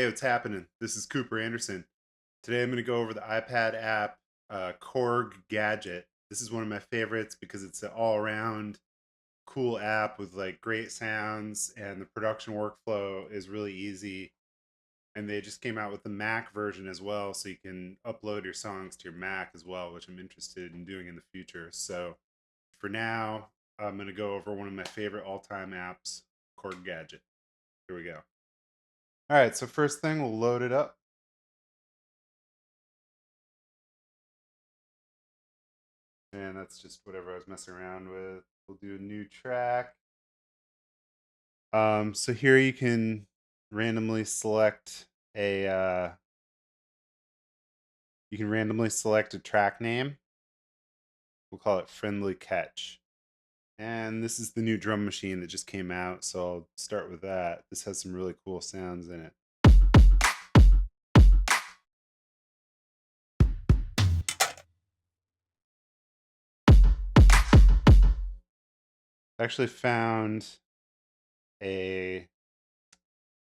Hey, what's happening? This is Cooper Anderson. Today I'm going to go over the iPad app, Korg Gadget. This is one of my favorites because it's an all-around cool app with like great sounds, and the production workflow is really easy. And they just came out with the Mac version as well, so you can upload your songs to your Mac as well, which I'm interested in doing in the future. So for now, I'm going to go over one of my favorite all-time apps, Korg Gadget. Here we go. All right, so first thing, we'll load it up. And that's just whatever I was messing around with. We'll do a new track. So here you can randomly select a track name. We'll call it Friendly Catch. And this is the new drum machine that just came out, so I'll start with that. This has some really cool sounds in it. I actually found a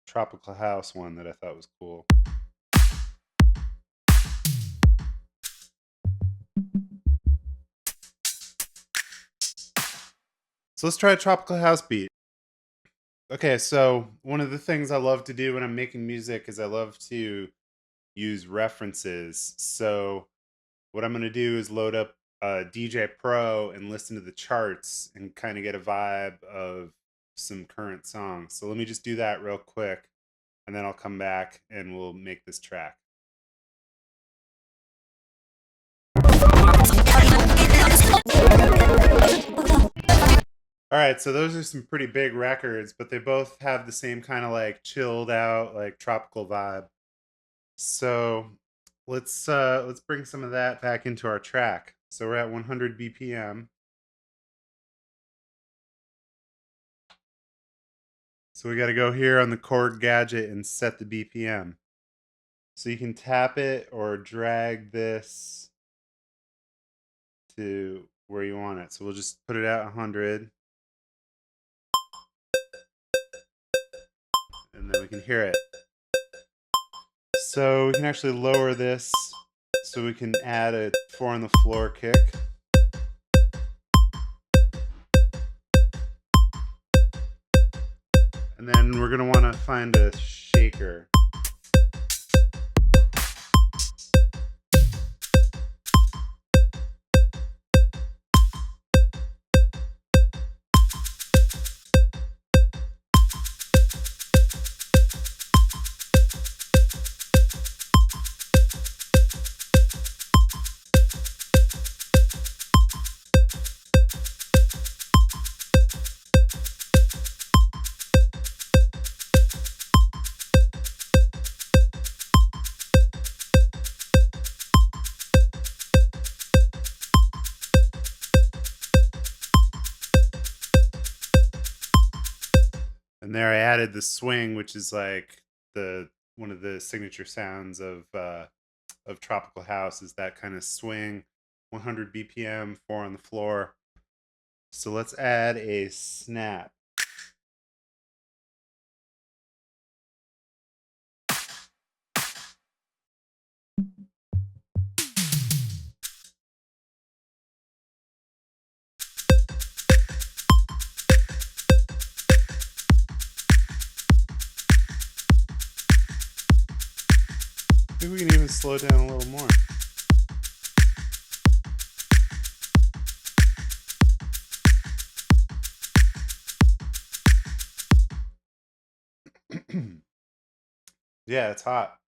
tropical house one that I thought was cool. So let's try a tropical house beat. Okay, so one of the things I love to do when I'm making music is I love to use references. So what I'm going to do is load up DJ Pro and listen to the charts and kind of get a vibe of some current songs. So let me just do that real quick, and then I'll come back and we'll make this track. All right, so those are some pretty big records, but they both have the same kind of like chilled out, like tropical vibe. So let's bring some of that back into our track. So we're at 100 BPM. So we got to go here on the Korg Gadget and set the BPM. So you can tap it or drag this to where you want it. So we'll just put it at 100. And then we can hear it. So we can actually lower this so we can add a 4 on the floor kick. And then we're going to want to find a shaker. And there I added the swing, which is like one of the signature sounds of tropical house, is that kind of swing, 100 BPM, 4 on the floor. So let's add a snap. I think we can even slow down a little more. Yeah, it's hot.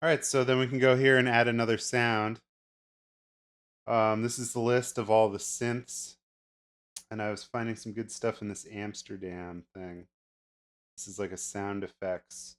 All right, so then we can go here and add another sound. This is the list of all the synths, and I was finding some good stuff in this Amsterdam thing. This is like a sound effects.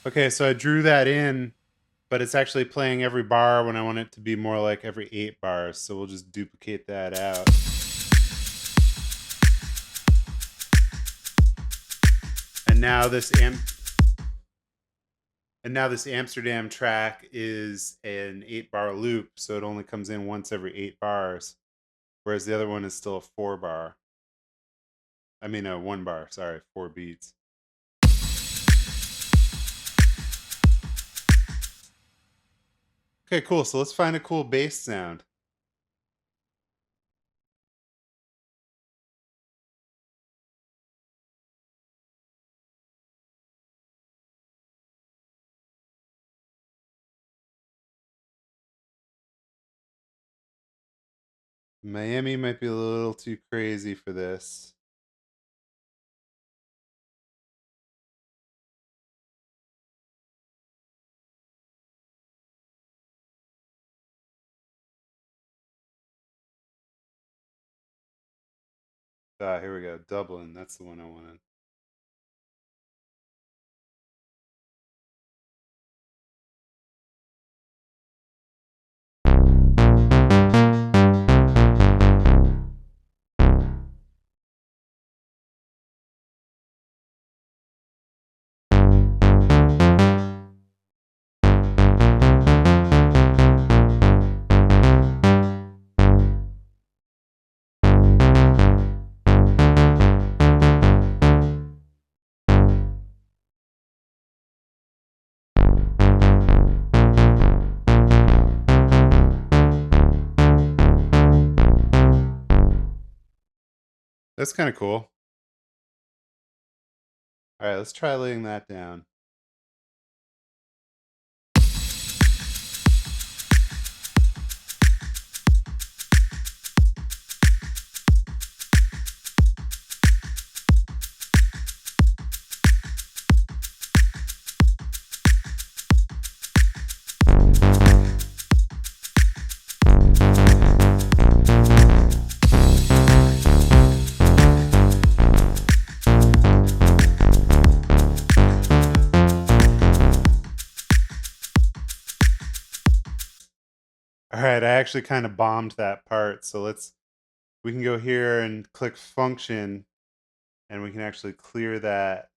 Okay, so I drew that in, but it's actually playing every bar when I want it to be more like every 8 bars. So we'll just duplicate that out. And now this Amsterdam track is an 8-bar loop, so it only comes in once every 8 bars, whereas the other one is still a 4-bar. I mean a 1 bar, sorry, 4 beats. Okay, cool. So let's find a cool bass sound. Miami might be a little too crazy for this. Ah, here we go. Dublin. That's the one I wanted. That's kind of cool. All right, let's try laying that down. All right, I actually kind of bombed that part. So we can go here and click function and we can actually clear that.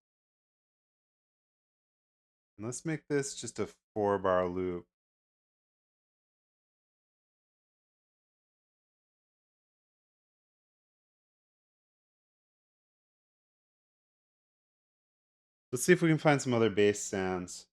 And let's make this just a 4-bar loop. Let's see if we can find some other bass sounds.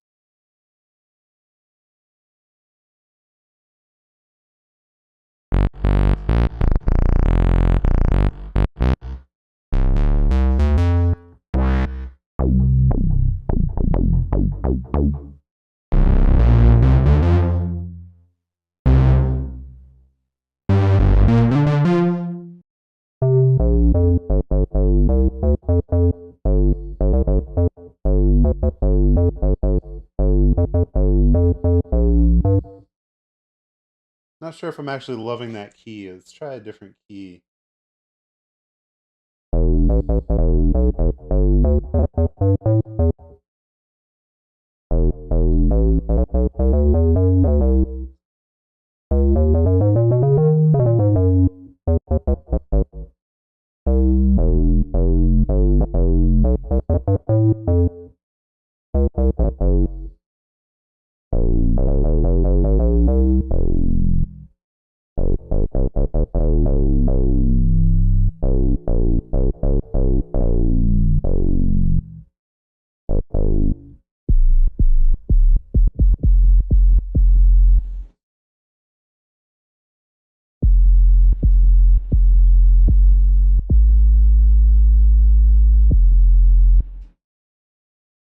Not sure if I'm actually loving that key. Let's try a different key.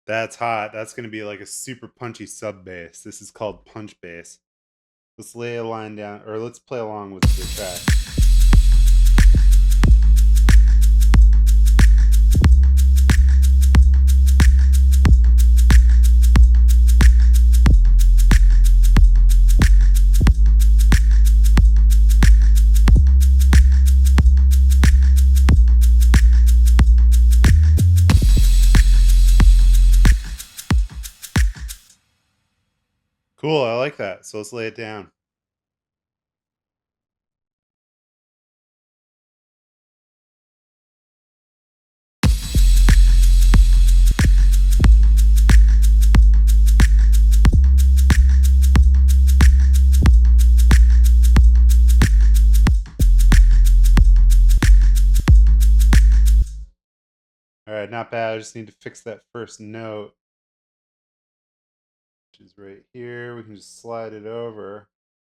That's hot. That's going to be like a super punchy sub bass. This is called punch bass. Let's lay a line down, or let's play along with the track. Cool, I like that. So let's lay it down. All right, not bad. I just need to fix that first note, which is right here. We can just slide it over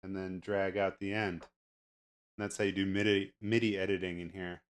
and then drag out the end. And that's how you do MIDI editing in here.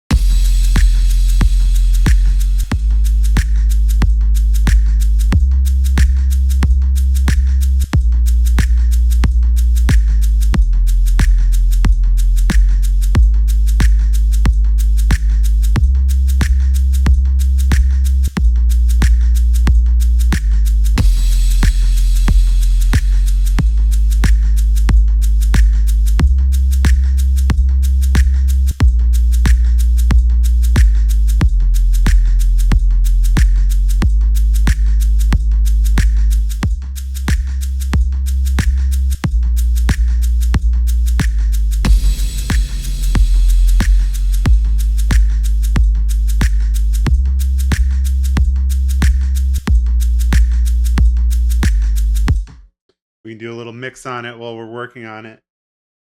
We can do a little mix on it while we're working on it.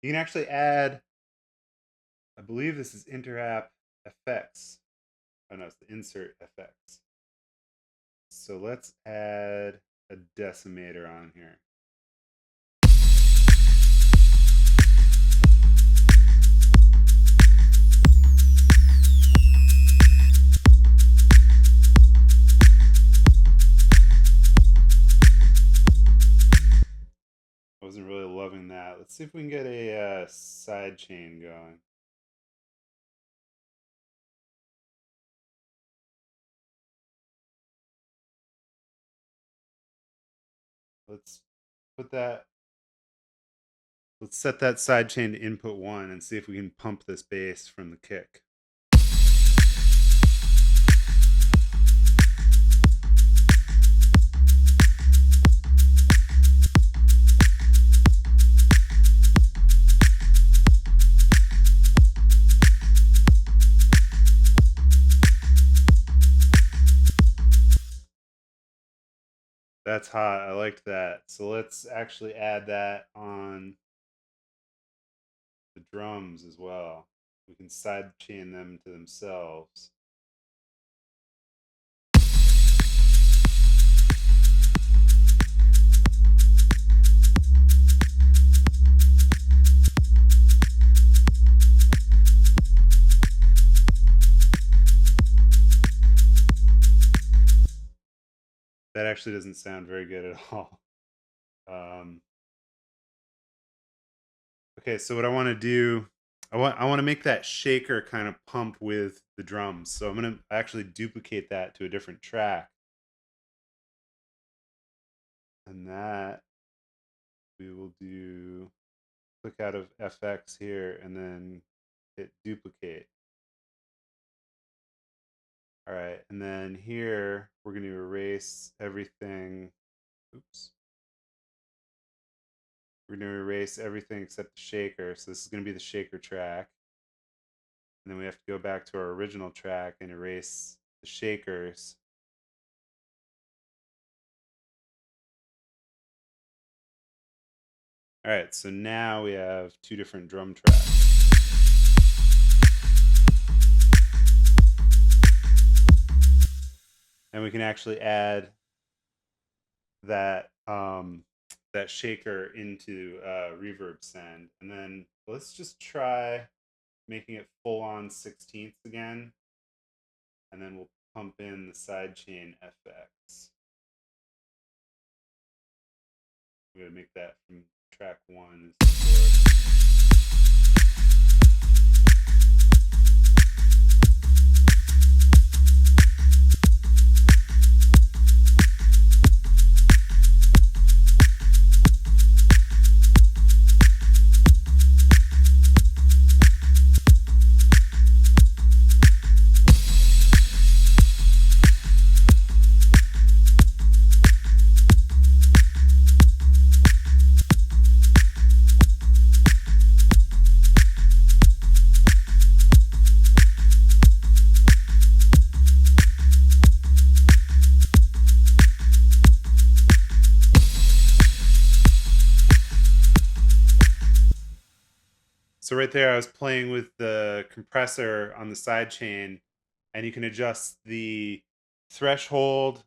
You can actually add, I believe this is Interapp Effects. Oh no, it's the Insert Effects. So let's add a decimator on here. I wasn't really loving that. Let's see if we can get a side chain going. Let's put that, let's set that side chain to input 1 and see if we can pump this bass from the kick. That's hot. I liked that. So let's actually add that on the drums as well. We can side chain them to themselves. That actually doesn't sound very good at all. Okay, so what I want to do, I want to make that shaker kind of pump with the drums. So I'm going to actually duplicate that to a different track. And that we will do, click out of FX here and then hit duplicate. All right, and then here we're going to erase everything. Oops. We're going to erase everything except the shaker. So this is going to be the shaker track. And then we have to go back to our original track and erase the shakers. All right, so now we have two different drum tracks. And we can actually add that that shaker into reverb send. And then let's just try making it full on 16ths again. And then we'll pump in the sidechain FX. We're gonna make that from track 1. So right there, I was playing with the compressor on the side chain, and you can adjust the threshold,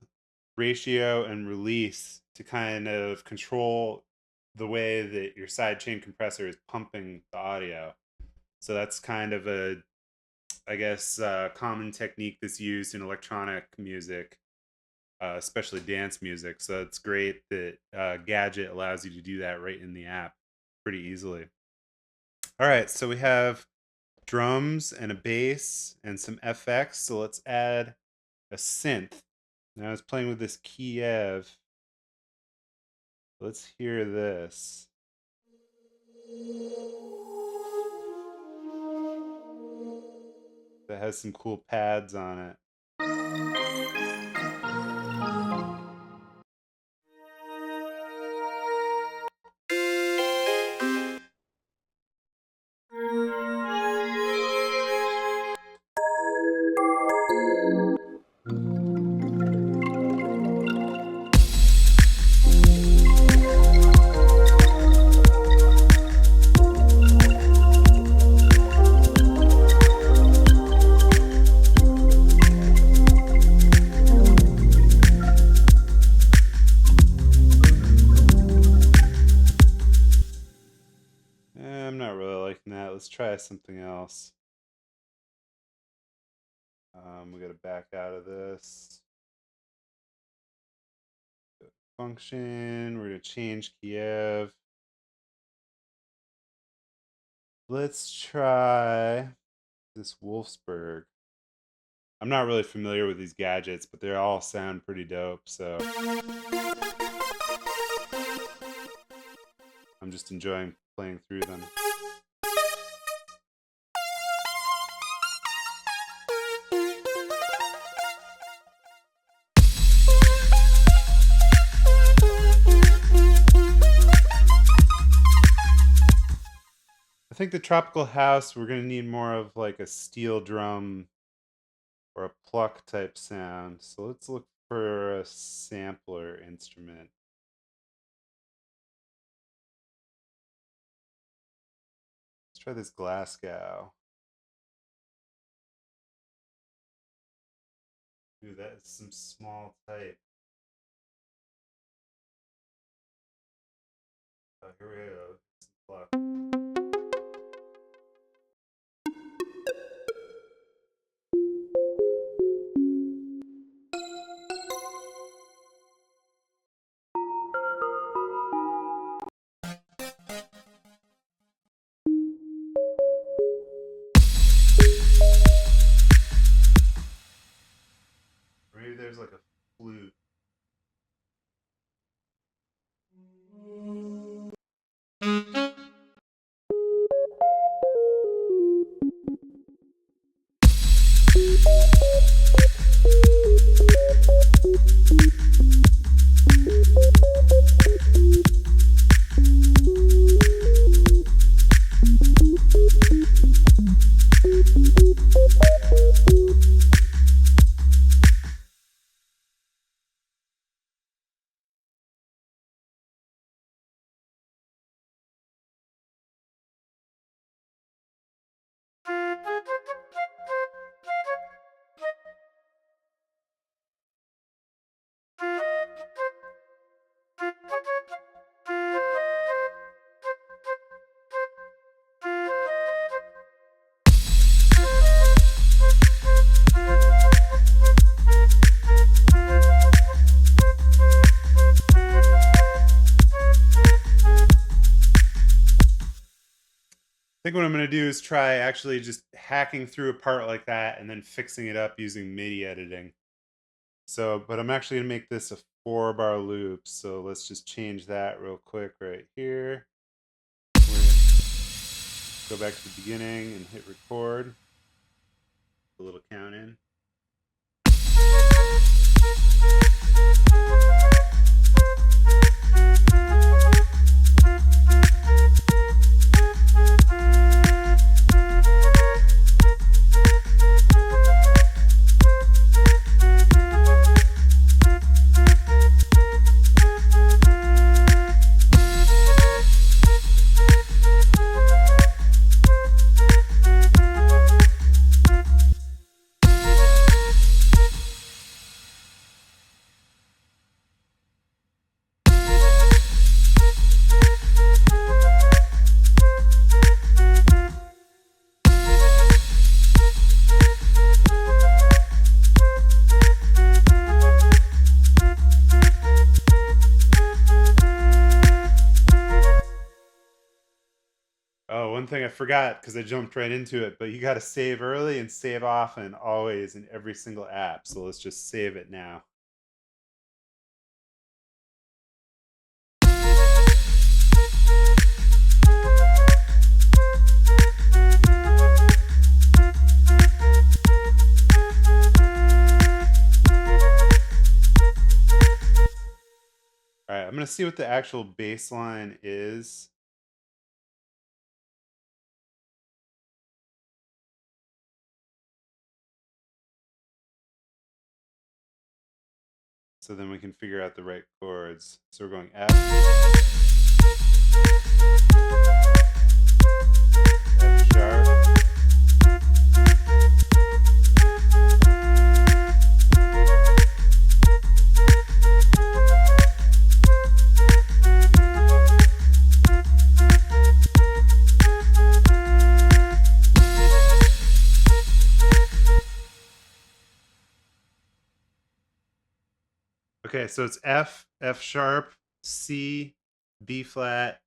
ratio, and release to kind of control the way that your side chain compressor is pumping the audio. So that's kind of a, I guess, common technique that's used in electronic music, especially dance music. So it's great that Gadget allows you to do that right in the app pretty easily. All right, so we have drums and a bass and some FX. So let's add a synth. Now I was playing with this Kiev. Let's hear this. That has some cool pads on it. I'm not really liking that. Let's try something else. We got to back out of this. Function. We're going to change Kiev. Let's try this Wolfsburg. I'm not really familiar with these gadgets, but they all sound pretty dope, so I'm just enjoying playing through them. I think the Tropical House, we're going to need more of like a steel drum or a pluck type sound. So let's look for a sampler instrument. Let's try this Glasgow. Ooh, that is some small type. Oh, here we go. Pluck. Maybe there's like a flute. I think what I'm going to do is try actually just hacking through a part like that and then fixing it up using MIDI editing. So, but I'm actually going to make this a 4-bar loop. So let's just change that real quick right here. We're going to go back to the beginning and hit record. A little count in. Oh, one thing I forgot because I jumped right into it, but you got to save early and save often, always in every single app. So let's just save it now. All right, I'm going to see what the actual baseline is. So then we can figure out the right chords. So we're going F, F sharp, okay, so it's F, F sharp, C, B flat,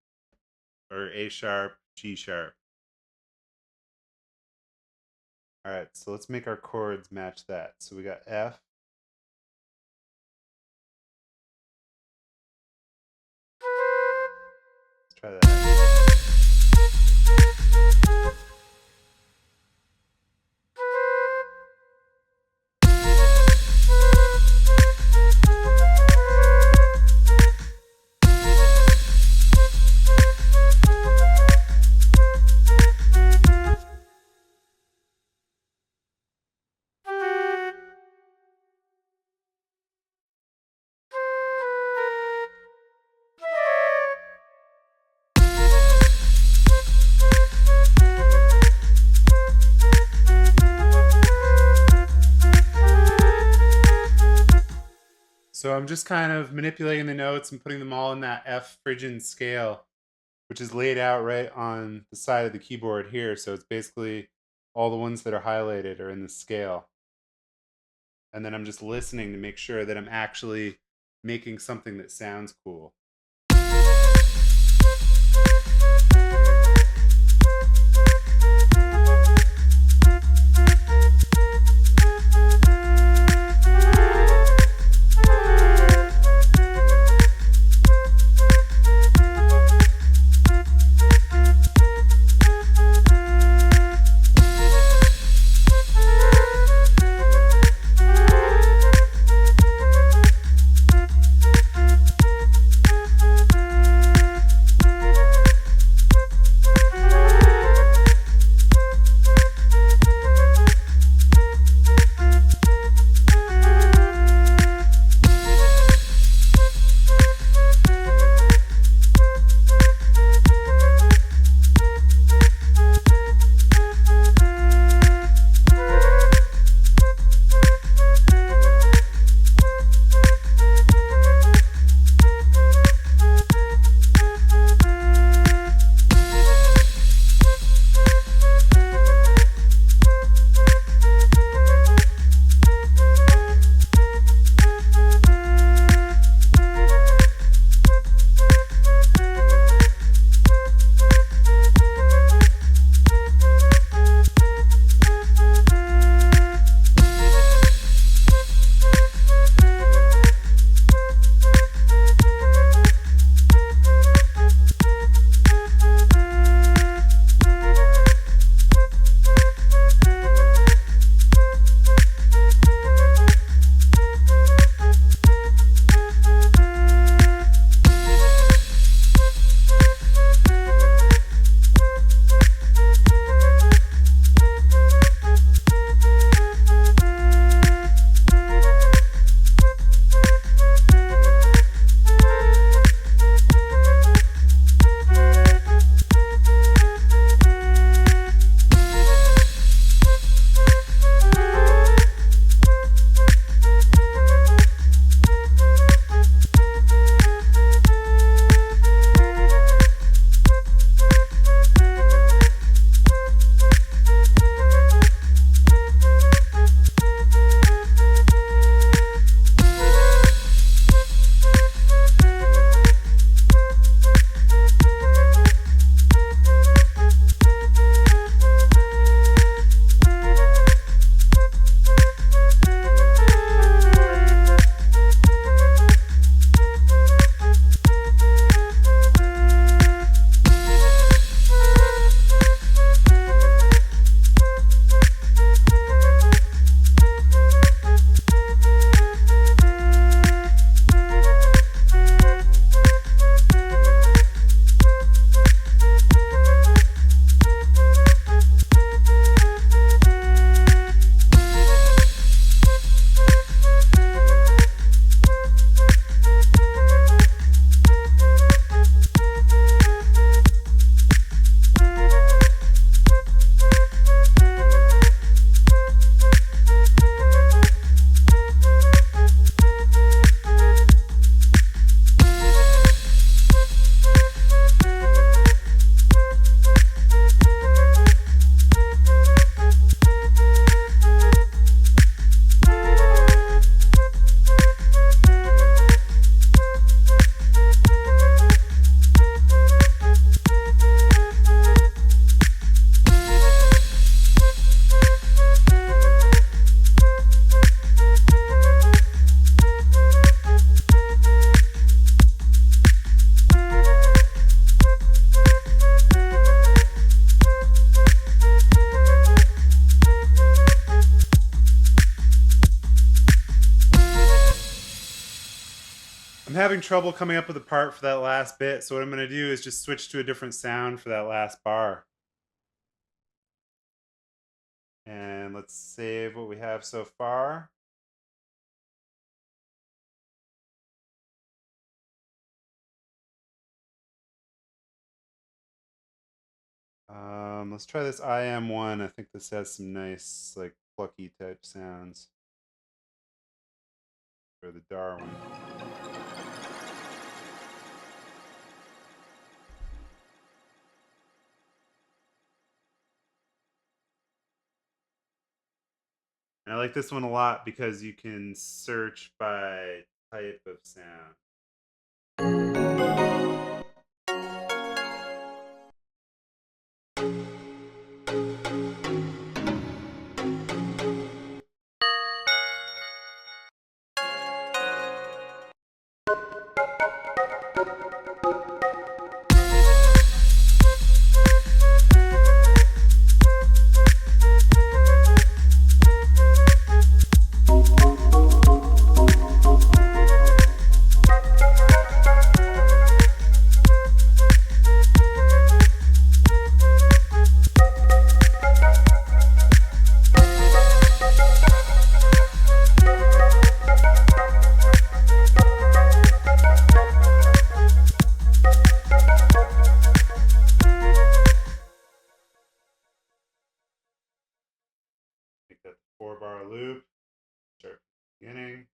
or A sharp, G sharp. All right, so let's make our chords match that. So we got F. Let's try that. So I'm just kind of manipulating the notes and putting them all in that F Phrygian scale, which is laid out right on the side of the keyboard here. So it's basically all the ones that are highlighted are in the scale. And then I'm just listening to make sure that I'm actually making something that sounds cool. having trouble coming up with a part for that last bit, so what I'm going to do is just switch to a different sound for that last bar. And let's save what we have so far. Let's try this IM1. I think this has some nice, like, plucky type sounds. Or the Darwin. And I like this one a lot because you can search by type of sound. Make that the 4-bar loop. Start from the beginning.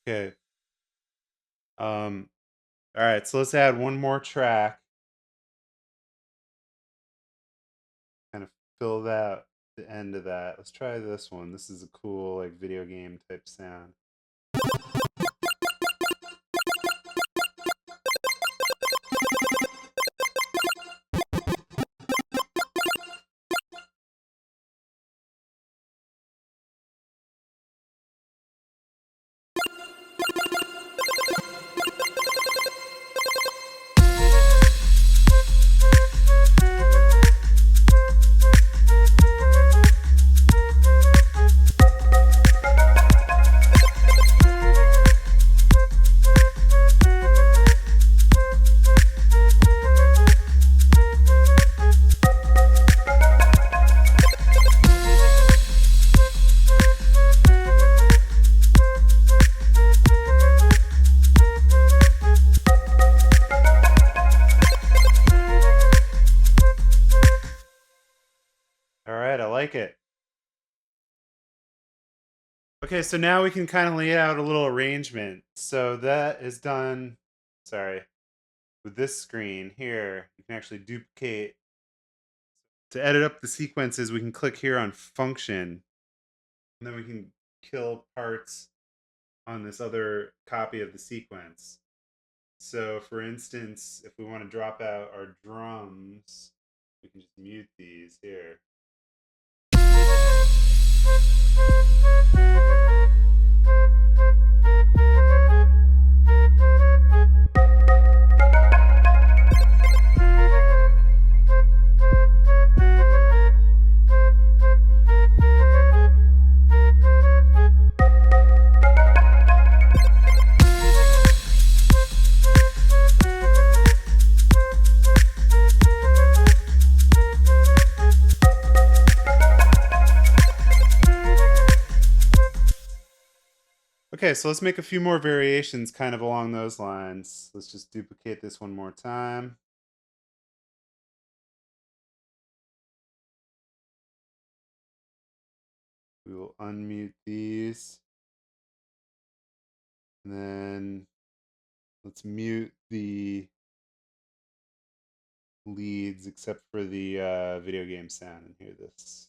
Okay. All right, so let's add one more track. Kind of fill that the end of that. Let's try this one. This is a cool, like, video game type sound. All right, I like it. Okay, so now we can kind of lay out a little arrangement. So that is done, sorry, with this screen here. You can actually duplicate. To edit up the sequences, we can click here on function, and then we can kill parts on this other copy of the sequence. So for instance, if we want to drop out our drums, we can just mute these here. Okay, so let's make a few more variations kind of along those lines. Let's just duplicate this one more time. We will unmute these. And then let's mute the leads except for the video game sound and hear this.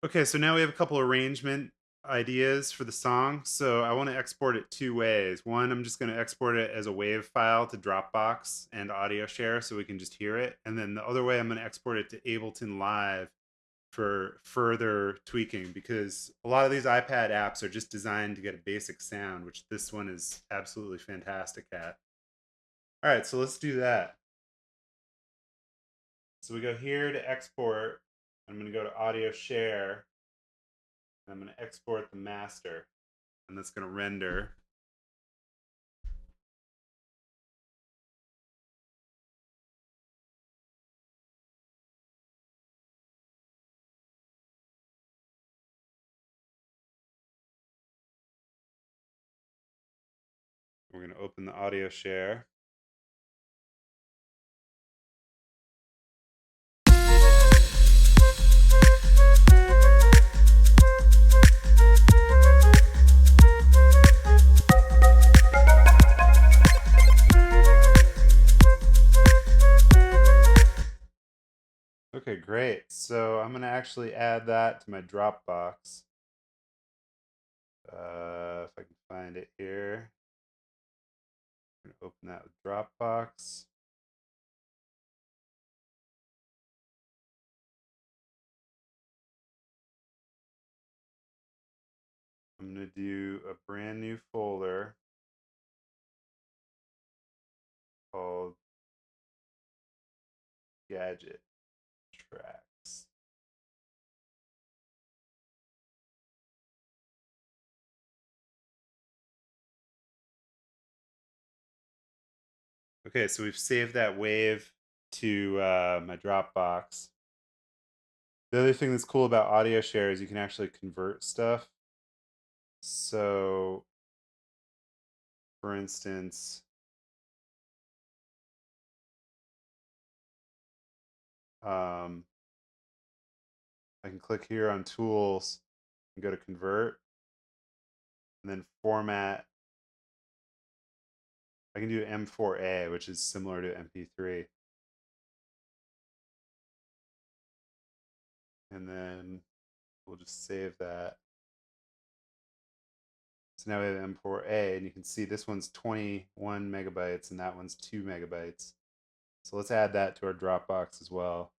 Okay, so now we have a couple arrangement ideas for the song. So I want to export it two ways. One, I'm just going to export it as a WAV file to Dropbox and audio share so we can just hear it. And then the other way, I'm going to export it to Ableton Live for further tweaking, because a lot of these iPad apps are just designed to get a basic sound, which this one is absolutely fantastic at. All right, so let's do that. So we go here to export. I'm going to go to audio share. I'm going to export the master, and that's going to render. We're going to open the audio share. Okay, great. So I'm going to actually add that to my Dropbox. If I can find it here. I'm going to open that with Dropbox. I'm going to do a brand new folder called Gadget Tracks. Okay, so we've saved that wave to my Dropbox. The other thing that's cool about audio share is you can actually convert stuff. So, for instance, I can click here on Tools and go to Convert, and then Format. I can do M4A, which is similar to MP3. And then we'll just save that. So now we have M4A, and you can see this one's 21 megabytes and that one's 2 megabytes. So let's add that to our Dropbox as well.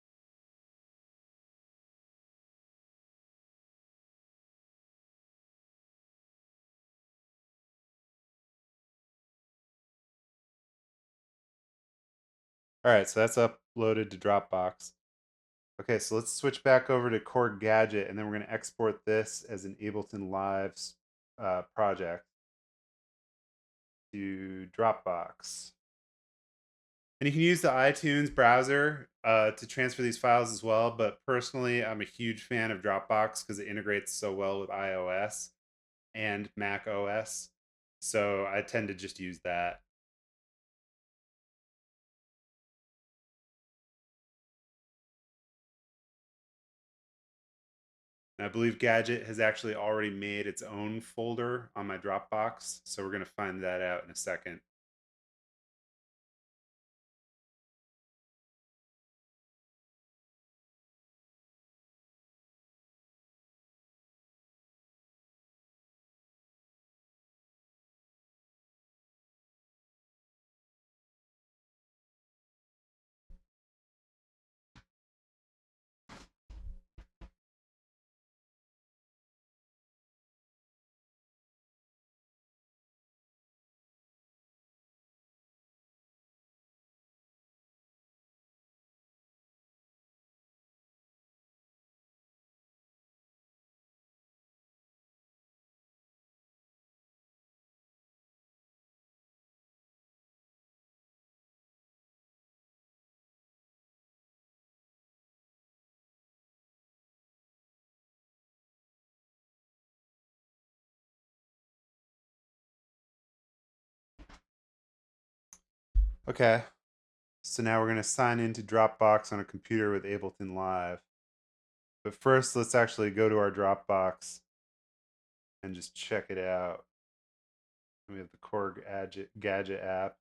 All right, so that's uploaded to Dropbox. Okay, so let's switch back over to Korg Gadget, and then we're going to export this as an Ableton Live project to Dropbox. And you can use the iTunes browser to transfer these files as well. But personally, I'm a huge fan of Dropbox because it integrates so well with iOS and Mac OS. So I tend to just use that. And I believe Gadget has actually already made its own folder on my Dropbox. So we're going to find that out in a second. Okay, so now we're going to sign into Dropbox on a computer with Ableton Live. But first, let's actually go to our Dropbox and just check it out. We have the Korg Gadget app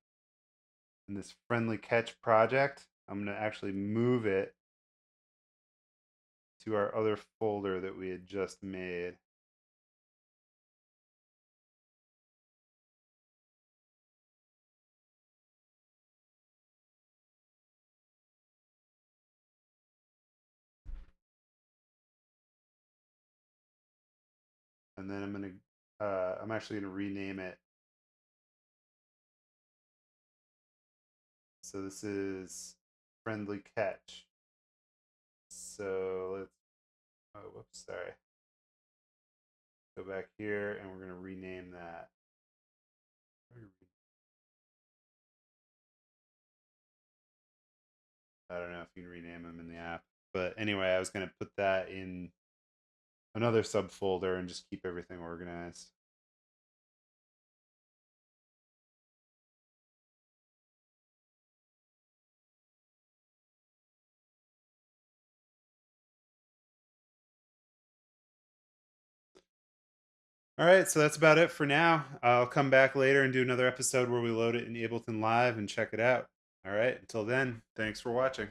and this friendly catch project. I'm going to actually move it to our other folder that we had just made. And then I'm actually going to rename it. So this is friendly catch. So let's, oh, whoops, sorry. Go back here and we're going to rename that. I don't know if you can rename them in the app. But anyway, I was going to put that in another subfolder and just keep everything organized. All right, so that's about it for now. I'll come back later and do another episode where we load it in Ableton Live and check it out. All right, until then, thanks for watching.